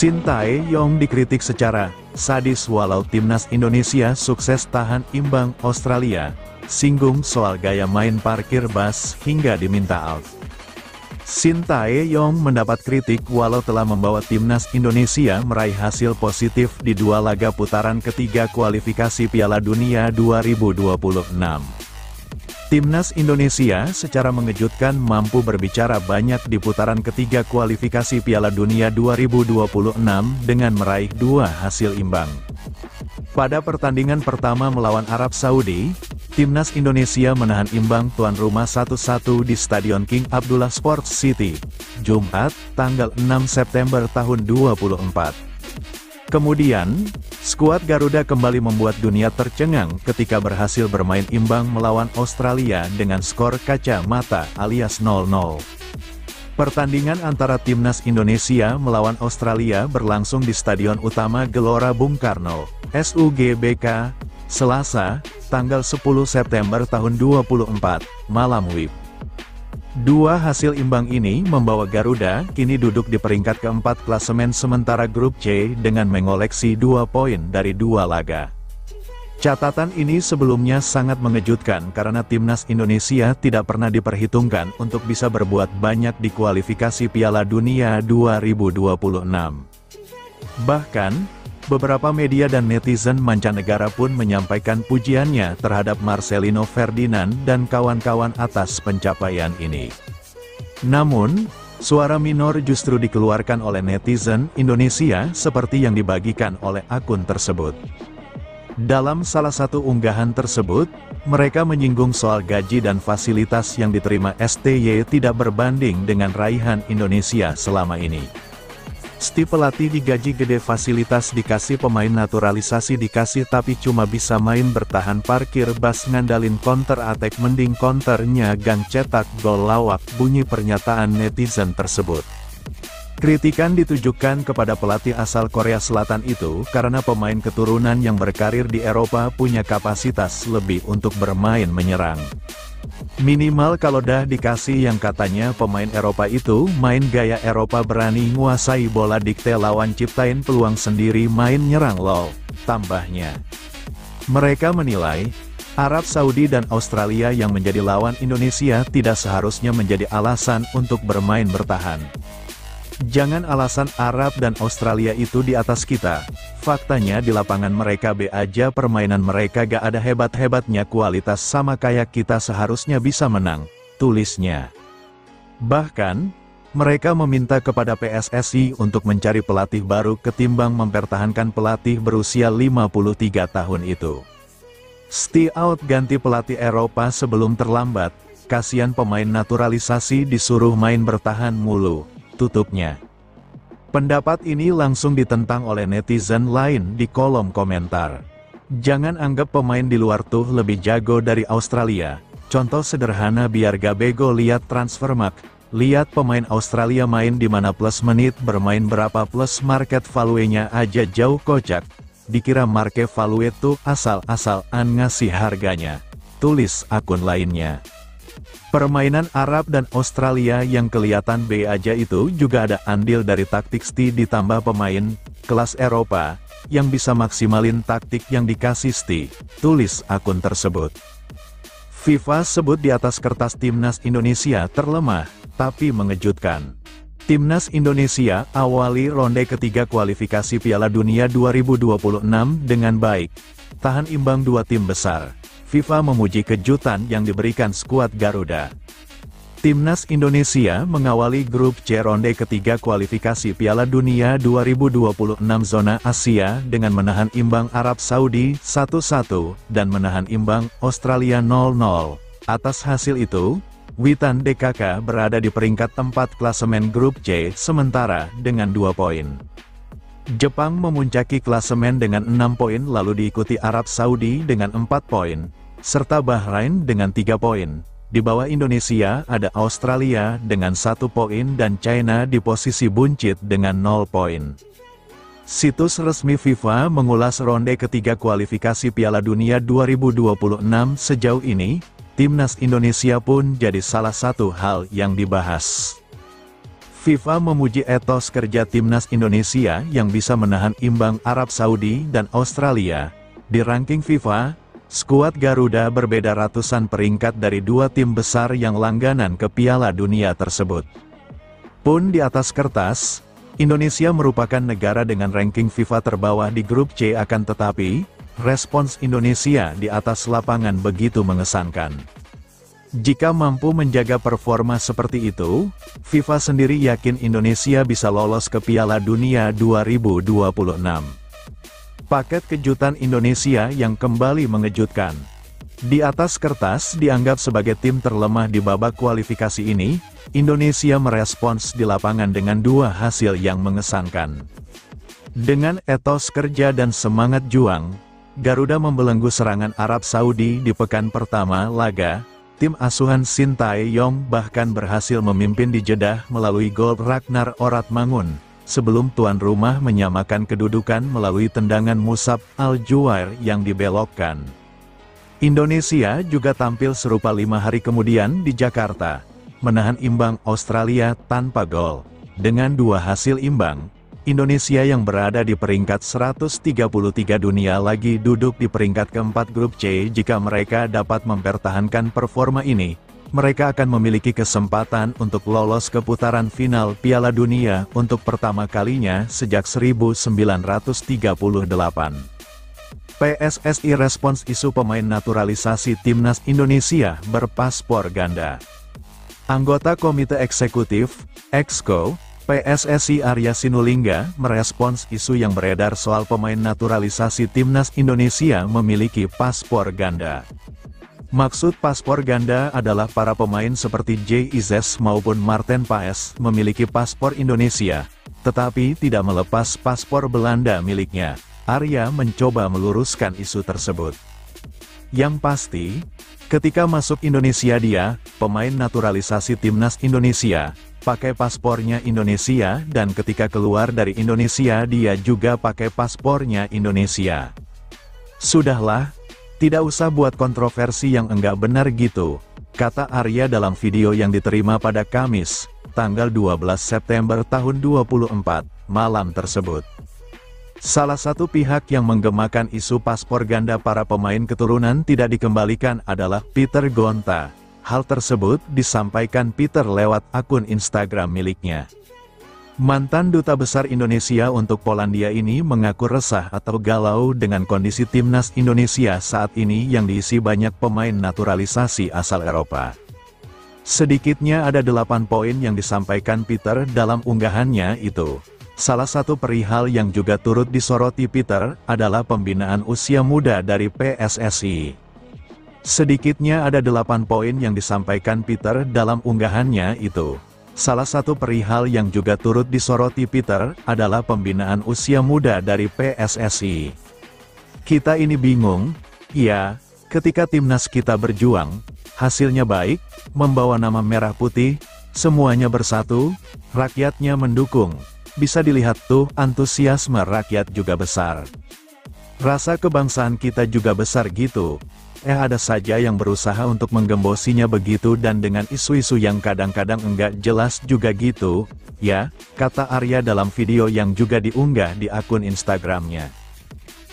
Shin Tae-yong dikritik secara sadis walau timnas Indonesia sukses tahan imbang Australia, singgung soal gaya main parkir bus hingga diminta out. Shin Tae-yong mendapat kritik walau telah membawa timnas Indonesia meraih hasil positif di dua laga putaran ketiga kualifikasi Piala Dunia 2026. Timnas Indonesia secara mengejutkan mampu berbicara banyak di putaran ketiga kualifikasi Piala Dunia 2026 dengan meraih dua hasil imbang. Pada pertandingan pertama melawan Arab Saudi, Timnas Indonesia menahan imbang tuan rumah 1-1 di Stadion King Abdullah Sports City, Jumat, tanggal 6 September tahun 2024. Kemudian, skuad Garuda kembali membuat dunia tercengang ketika berhasil bermain imbang melawan Australia dengan skor kacamata alias 0-0. Pertandingan antara Timnas Indonesia melawan Australia berlangsung di Stadion Utama Gelora Bung Karno, SUGBK, Selasa, tanggal 10 September tahun 2024, malam WIB. Dua hasil imbang ini membawa Garuda kini duduk di peringkat keempat klasemen sementara grup C dengan mengoleksi 2 poin dari 2 laga. Catatan ini sebelumnya sangat mengejutkan karena timnas Indonesia tidak pernah diperhitungkan untuk bisa berbuat banyak di kualifikasi Piala Dunia 2026. Bahkan, beberapa media dan netizen mancanegara pun menyampaikan pujiannya terhadap Marcelino Ferdinand dan kawan-kawan atas pencapaian ini. Namun, suara minor justru dikeluarkan oleh netizen Indonesia seperti yang dibagikan oleh akun tersebut. Dalam salah satu unggahan tersebut, mereka menyinggung soal gaji dan fasilitas yang diterima STY tidak berbanding dengan raihan Indonesia selama ini. Pelatih digaji gede, fasilitas dikasih, pemain naturalisasi dikasih, tapi cuma bisa main bertahan parkir bus ngandalin counter attack, mending counternya gang cetak gol lawak, bunyi pernyataan netizen tersebut. Kritikan ditujukan kepada pelatih asal Korea Selatan itu karena pemain keturunan yang berkarir di Eropa punya kapasitas lebih untuk bermain menyerang. Minimal kalau dah dikasih yang katanya pemain Eropa itu main gaya Eropa, berani nguasai bola, dikte lawan, ciptain peluang sendiri, main nyerang lol, tambahnya. Mereka menilai, Arab Saudi dan Australia yang menjadi lawan Indonesia tidak seharusnya menjadi alasan untuk bermain bertahan. Jangan alasan Arab dan Australia itu di atas kita. Faktanya di lapangan mereka B aja, permainan mereka gak ada hebat-hebatnya, kualitas sama kayak kita seharusnya bisa menang, tulisnya. Bahkan, mereka meminta kepada PSSI untuk mencari pelatih baru ketimbang mempertahankan pelatih berusia 53 tahun itu. Stay out, ganti pelatih Eropa sebelum terlambat, kasihan pemain naturalisasi disuruh main bertahan mulu, tutupnya. Pendapat ini langsung ditentang oleh netizen lain di kolom komentar. Jangan anggap pemain di luar tuh lebih jago dari Australia. Contoh sederhana biar gak bego, lihat Transfermarkt. Lihat pemain Australia main di mana, plus menit bermain berapa, plus market value-nya aja jauh, kocak. Dikira market value tuh asal-asalan ngasih harganya, tulis akun lainnya. Permainan Arab dan Australia yang kelihatan B aja itu juga ada andil dari taktik STI ditambah pemain kelas Eropa yang bisa maksimalin taktik yang dikasih STI, tulis akun tersebut. FIFA sebut di atas kertas timnas Indonesia terlemah, tapi mengejutkan. Timnas Indonesia awali ronde ketiga kualifikasi Piala Dunia 2026 dengan baik, tahan imbang dua tim besar. FIFA memuji kejutan yang diberikan skuad Garuda. Timnas Indonesia mengawali grup C ronde ketiga kualifikasi Piala Dunia 2026 zona Asia dengan menahan imbang Arab Saudi 1-1 dan menahan imbang Australia 0-0. Atas hasil itu, Witan DKK berada di peringkat 4 klasemen grup C sementara dengan 2 poin. Jepang memuncaki klasemen dengan 6 poin lalu diikuti Arab Saudi dengan 4 poin, serta Bahrain dengan 3 poin. Di bawah Indonesia ada Australia dengan 1 poin dan China di posisi buncit dengan 0 poin. Situs resmi FIFA mengulas ronde ketiga kualifikasi Piala Dunia 2026 sejauh ini. Timnas Indonesia pun jadi salah satu hal yang dibahas. FIFA memuji etos kerja Timnas Indonesia yang bisa menahan imbang Arab Saudi dan Australia. Di ranking FIFA, skuad Garuda berbeda ratusan peringkat dari 2 tim besar yang langganan ke Piala Dunia tersebut. Pun di atas kertas, Indonesia merupakan negara dengan ranking FIFA terbawah di grup C, akan tetapi respons Indonesia di atas lapangan begitu mengesankan. Jika mampu menjaga performa seperti itu, FIFA sendiri yakin Indonesia bisa lolos ke Piala Dunia 2026. Paket kejutan Indonesia yang kembali mengejutkan. Di atas kertas dianggap sebagai tim terlemah di babak kualifikasi ini, Indonesia merespons di lapangan dengan 2 hasil yang mengesankan. Dengan etos kerja dan semangat juang, Garuda membelenggu serangan Arab Saudi di pekan pertama laga. Tim asuhan Shin Tae-yong bahkan berhasil memimpin di Jeddah melalui gol Ragnar Oratmangun, sebelum tuan rumah menyamakan kedudukan melalui tendangan Musab Al-Juwair yang dibelokkan. Indonesia juga tampil serupa 5 hari kemudian di Jakarta, menahan imbang Australia tanpa gol. Dengan 2 hasil imbang, Indonesia yang berada di peringkat 133 dunia lagi duduk di peringkat keempat grup C. Jika mereka dapat mempertahankan performa ini, mereka akan memiliki kesempatan untuk lolos ke putaran final Piala Dunia untuk pertama kalinya sejak 1938. PSSI respons isu pemain naturalisasi Timnas Indonesia berpaspor ganda. Anggota Komite Eksekutif, Exco, PSSI Arya Sinulinga merespons isu yang beredar soal pemain naturalisasi Timnas Indonesia memiliki paspor ganda. Maksud paspor ganda adalah para pemain seperti Jay Izes maupun Marten Paes memiliki paspor Indonesia, tetapi tidak melepas paspor Belanda miliknya. Arya mencoba meluruskan isu tersebut. Yang pasti, ketika masuk Indonesia dia, pemain naturalisasi Timnas Indonesia, pakai paspornya Indonesia, dan ketika keluar dari Indonesia dia juga pakai paspornya Indonesia. Sudahlah, tidak usah buat kontroversi yang enggak benar gitu, kata Arya dalam video yang diterima pada Kamis, tanggal 12 September tahun 2024, malam tersebut. Salah satu pihak yang menggemakan isu paspor ganda para pemain keturunan tidak dikembalikan adalah Peter Gonta. Hal tersebut disampaikan Peter lewat akun Instagram miliknya. Mantan Duta Besar Indonesia untuk Polandia ini mengaku resah atau galau dengan kondisi Timnas Indonesia saat ini yang diisi banyak pemain naturalisasi asal Eropa. Sedikitnya ada 8 poin yang disampaikan Peter dalam unggahannya itu. Salah satu perihal yang juga turut disoroti Peter adalah pembinaan usia muda dari PSSI. Sedikitnya ada 8 poin yang disampaikan Peter dalam unggahannya itu. Salah satu perihal yang juga turut disoroti Peter adalah pembinaan usia muda dari PSSI. Kita ini bingung, ya, ketika timnas kita berjuang, hasilnya baik, membawa nama merah putih, semuanya bersatu, rakyatnya mendukung. Bisa dilihat tuh, antusiasme rakyat juga besar. Rasa kebangsaan kita juga besar gitu. Ada saja yang berusaha untuk menggembosinya begitu dan dengan isu-isu yang kadang-kadang enggak jelas juga gitu, ya, kata Arya dalam video yang juga diunggah di akun Instagramnya.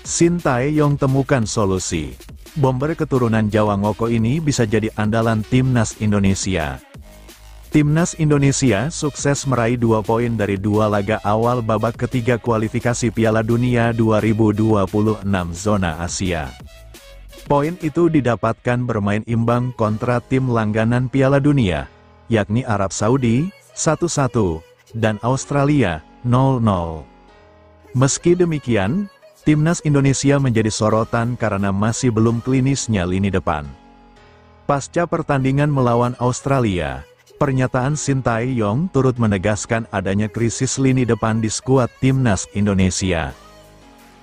Shin Tae-yong temukan solusi. Bomber keturunan Jawa Ngoko ini bisa jadi andalan Timnas Indonesia. Timnas Indonesia sukses meraih 2 poin dari 2 laga awal babak ketiga kualifikasi Piala Dunia 2026 zona Asia. Poin itu didapatkan bermain imbang kontra tim langganan Piala Dunia, yakni Arab Saudi, 1-1, dan Australia, 0-0. Meski demikian, Timnas Indonesia menjadi sorotan karena masih belum klinisnya lini depan. Pasca pertandingan melawan Australia, pernyataan Shin Tae-yong turut menegaskan adanya krisis lini depan di skuad timnas Indonesia.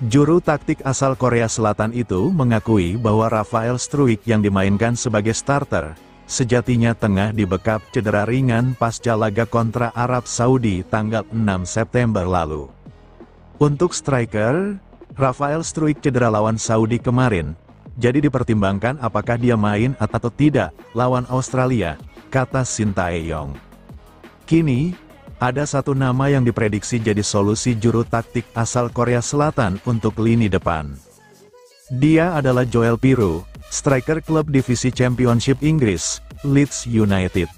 Juru taktik asal Korea Selatan itu mengakui bahwa Rafael Struijk yang dimainkan sebagai starter, sejatinya tengah dibekap cedera ringan pasca laga kontra Arab Saudi tanggal 6 September lalu. Untuk striker, Rafael Struijk cedera lawan Saudi kemarin, jadi dipertimbangkan apakah dia main atau tidak lawan Australia, kata Shin Tae-yong. Kini, ada satu nama yang diprediksi jadi solusi juru taktik asal Korea Selatan untuk lini depan. Dia adalah Joel Piroe, striker klub divisi Championship Inggris, Leeds United.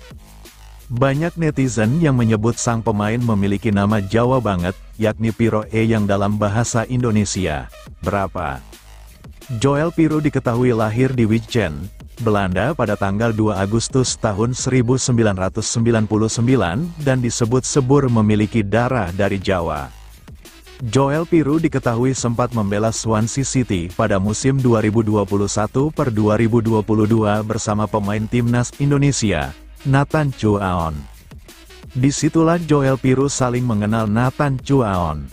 Banyak netizen yang menyebut sang pemain memiliki nama Jawa banget, yakni Piroe yang dalam bahasa Indonesia, berapa. Joel Piroe diketahui lahir di Wijchen, Belanda pada tanggal 2 Agustus tahun 1999 dan disebut sebur memiliki darah dari Jawa. Joel Piroe diketahui sempat membela Swansea City pada musim 2021-2022 bersama pemain timnas Indonesia, Nathan Chuaon. Disitulah Joel Piroe saling mengenal Nathan Chuaon.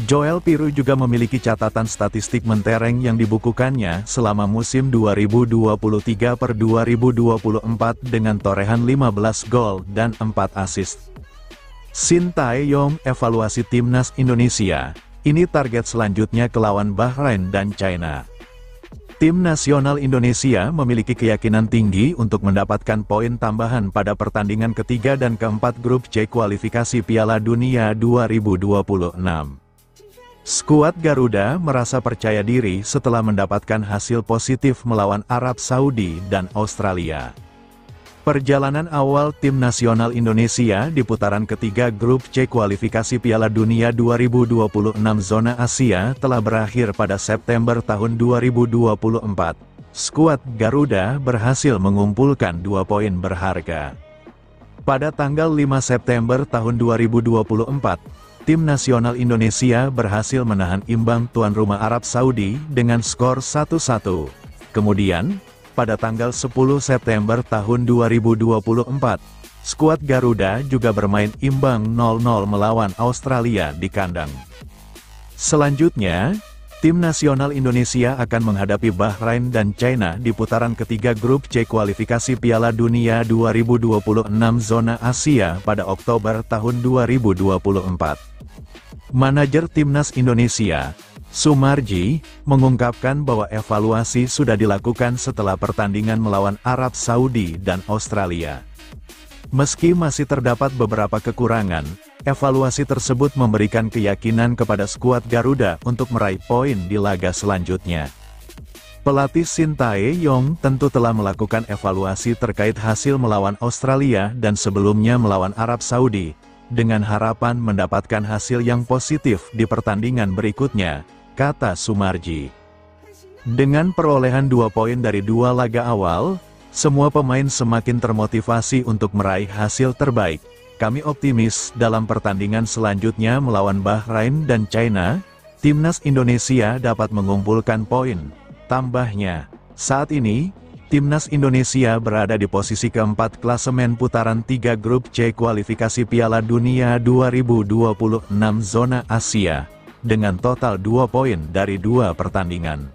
Joel Piroe juga memiliki catatan statistik mentereng yang dibukukannya selama musim 2023-2024 dengan torehan 15 gol dan 4 assist. Shin Tae-yong evaluasi timnas Indonesia, ini target selanjutnya ke lawan Bahrain dan China. Tim nasional Indonesia memiliki keyakinan tinggi untuk mendapatkan poin tambahan pada pertandingan ketiga dan keempat grup C kualifikasi Piala Dunia 2026. Skuad Garuda merasa percaya diri setelah mendapatkan hasil positif melawan Arab Saudi dan Australia. Perjalanan awal tim nasional Indonesia di putaran ketiga grup C kualifikasi Piala Dunia 2026 zona Asia telah berakhir pada September tahun 2024. Skuad Garuda berhasil mengumpulkan 2 poin berharga. Pada tanggal 5 September tahun 2024, tim nasional Indonesia berhasil menahan imbang tuan rumah Arab Saudi dengan skor 1-1. Kemudian, pada tanggal 10 September tahun 2024, skuad Garuda juga bermain imbang 0-0 melawan Australia di kandang. Selanjutnya, tim nasional Indonesia akan menghadapi Bahrain dan China di putaran ketiga grup C kualifikasi Piala Dunia 2026 zona Asia pada Oktober tahun 2024. Manajer Timnas Indonesia, Sumarji, mengungkapkan bahwa evaluasi sudah dilakukan setelah pertandingan melawan Arab Saudi dan Australia. Meski masih terdapat beberapa kekurangan, evaluasi tersebut memberikan keyakinan kepada skuad Garuda untuk meraih poin di laga selanjutnya. Pelatih Shin Tae-yong tentu telah melakukan evaluasi terkait hasil melawan Australia dan sebelumnya melawan Arab Saudi, dengan harapan mendapatkan hasil yang positif di pertandingan berikutnya, kata Sumarji. Dengan perolehan 2 poin dari 2 laga awal, semua pemain semakin termotivasi untuk meraih hasil terbaik. Kami optimis dalam pertandingan selanjutnya melawan Bahrain dan China, timnas Indonesia dapat mengumpulkan poin. Tambahnya, saat ini, timnas Indonesia berada di posisi keempat klasemen putaran 3 grup C kualifikasi Piala Dunia 2026 zona Asia, dengan total 2 poin dari 2 pertandingan.